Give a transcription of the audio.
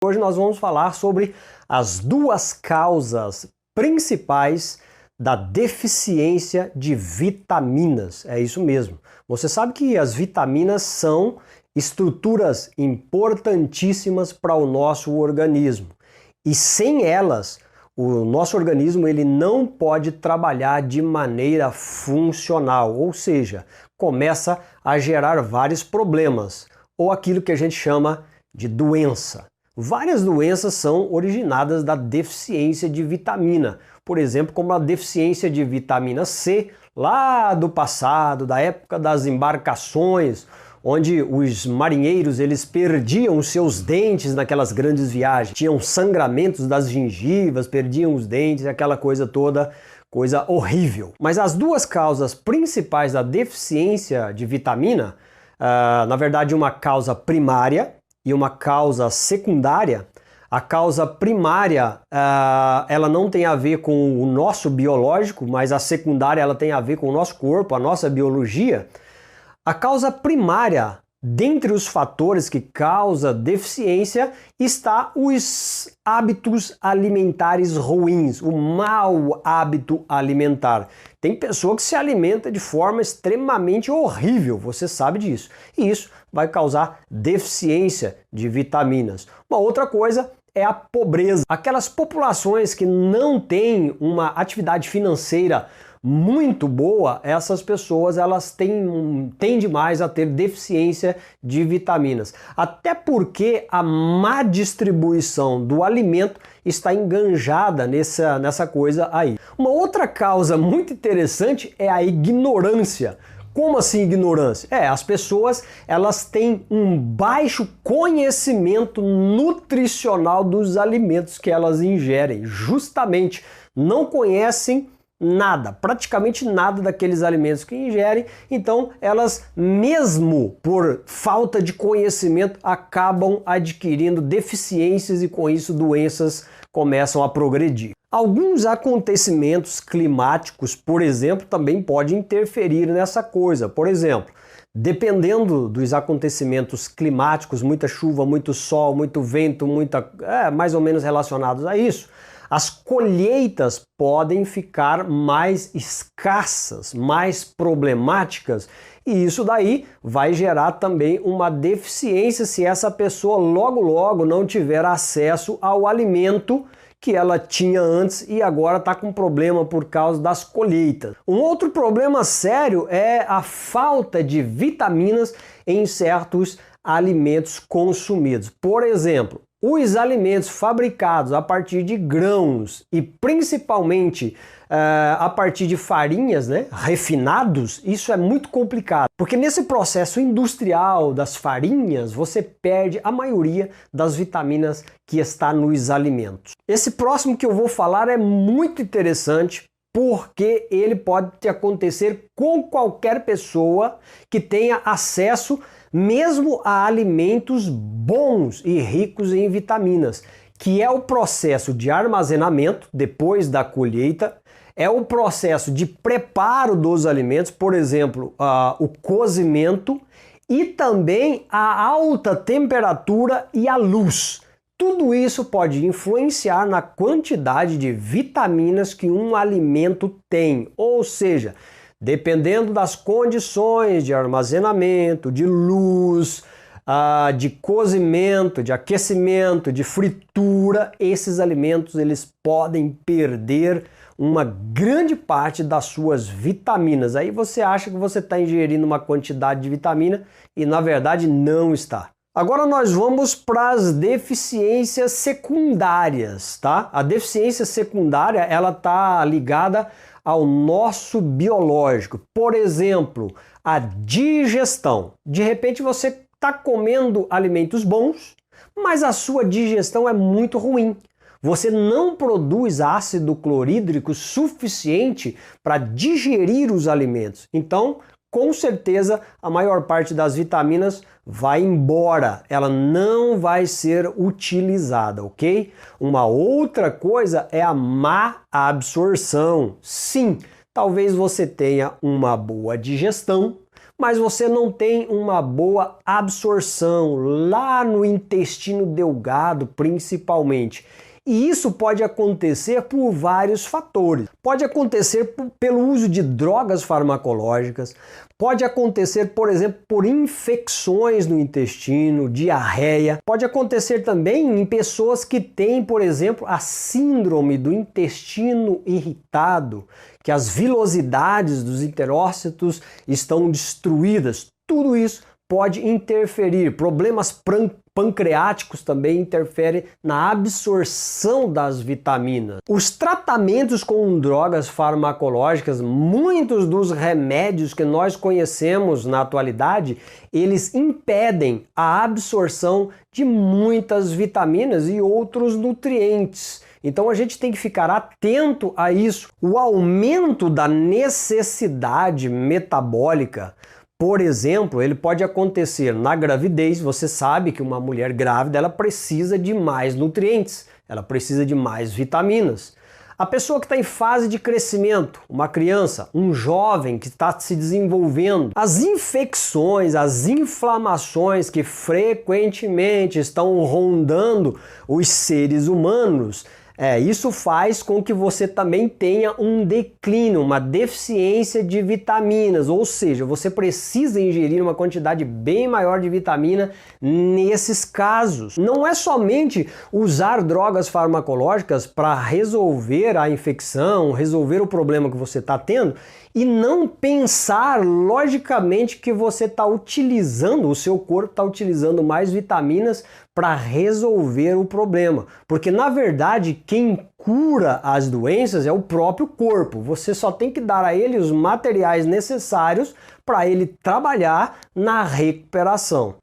Hoje nós vamos falar sobre as duas causas principais da deficiência de vitaminas. É isso mesmo. Você sabe que as vitaminas são estruturas importantíssimas para o nosso organismo. E sem elas, o nosso organismo ele não pode trabalhar de maneira funcional, ou seja, começa a gerar vários problemas, ou aquilo que a gente chama de doença. Várias doenças são originadas da deficiência de vitamina, por exemplo, como a deficiência de vitamina C, lá do passado, da época das embarcações, onde os marinheiros eles perdiam os seus dentes naquelas grandes viagens, tinham sangramentos das gengivas, perdiam os dentes, aquela coisa toda, coisa horrível. Mas as duas causas principais da deficiência de vitamina, na verdade uma causa primária e uma causa secundária. A causa primária, ela não tem a ver com o nosso biológico, mas a secundária ela tem a ver com o nosso corpo, a nossa biologia. A causa primária, dentre os fatores que causa deficiência, está os hábitos alimentares ruins, o mau hábito alimentar. Tem pessoa que se alimenta de forma extremamente horrível, você sabe disso. E isso vai causar deficiência de vitaminas. Uma outra coisa é a pobreza. Aquelas populações que não têm uma atividade financeira muito boa, essas pessoas elas tendem mais a ter deficiência de vitaminas. Até porque a má distribuição do alimento está enganjada nessa coisa aí. Uma outra causa muito interessante é a ignorância. Como assim ignorância? As pessoas elas têm um baixo conhecimento nutricional dos alimentos que elas ingerem. Justamente não conhecem nada, praticamente nada daqueles alimentos que ingerem, então elas, mesmo por falta de conhecimento, acabam adquirindo deficiências e com isso doenças começam a progredir. Alguns acontecimentos climáticos, por exemplo, também podem interferir nessa coisa. Por exemplo, dependendo dos acontecimentos climáticos, muita chuva, muito sol, muito vento, mais ou menos relacionados a isso, as colheitas podem ficar mais escassas, mais problemáticas, e isso daí vai gerar também uma deficiência se essa pessoa logo não tiver acesso ao alimento que ela tinha antes e agora está com problema por causa das colheitas. Um outro problema sério é a falta de vitaminas em certos alimentos consumidos. Por exemplo, os alimentos fabricados a partir de grãos e principalmente a partir de farinhas, refinados, isso é muito complicado, porque nesse processo industrial das farinhas você perde a maioria das vitaminas que está nos alimentos. Esse próximo que eu vou falar é muito interessante, porque ele pode acontecer com qualquer pessoa que tenha acesso mesmo a alimentos bons e ricos em vitaminas, que é o processo de armazenamento depois da colheita, é o processo de preparo dos alimentos, por exemplo, o cozimento e também a alta temperatura e a luz. Tudo isso pode influenciar na quantidade de vitaminas que um alimento tem, ou seja, dependendo das condições de armazenamento, de luz, de cozimento, de aquecimento, de fritura, esses alimentos eles podem perder uma grande parte das suas vitaminas. Aí você acha que você está ingerindo uma quantidade de vitamina e na verdade não está. Agora nós vamos para as deficiências secundárias, tá? A deficiência secundária ela está ligada ao nosso biológico. Por exemplo, a digestão. De repente você está comendo alimentos bons, mas a sua digestão é muito ruim. Você não produz ácido clorídrico suficiente para digerir os alimentos. Então, com certeza, a maior parte das vitaminas vai embora, ela não vai ser utilizada, ok? Uma outra coisa é a má absorção. Sim, talvez você tenha uma boa digestão, mas você não tem uma boa absorção lá no intestino delgado, principalmente. E isso pode acontecer por vários fatores. Pode acontecer pelo uso de drogas farmacológicas, pode acontecer, por exemplo, por infecções no intestino, diarreia. Pode acontecer também em pessoas que têm, por exemplo, a síndrome do intestino irritado, que as vilosidades dos enterócitos estão destruídas. Tudo isso pode interferir. Problemas pancreáticos também interferem na absorção das vitaminas. Os tratamentos com drogas farmacológicas, muitos dos remédios que nós conhecemos na atualidade, eles impedem a absorção de muitas vitaminas e outros nutrientes. Então a gente tem que ficar atento a isso. O aumento da necessidade metabólica, por exemplo, ele pode acontecer na gravidez. Você sabe que uma mulher grávida ela precisa de mais nutrientes, ela precisa de mais vitaminas. A pessoa que está em fase de crescimento, uma criança, um jovem que está se desenvolvendo, as infecções, as inflamações que frequentemente estão rondando os seres humanos, isso faz com que você também tenha um declínio, uma deficiência de vitaminas, ou seja, você precisa ingerir uma quantidade bem maior de vitamina nesses casos. Não é somente usar drogas farmacológicas para resolver a infecção, resolver o problema que você está tendo, e não pensar logicamente que você está utilizando, o seu corpo está utilizando mais vitaminas para resolver o problema. Porque na verdade quem cura as doenças é o próprio corpo. Você só tem que dar a ele os materiais necessários para ele trabalhar na recuperação.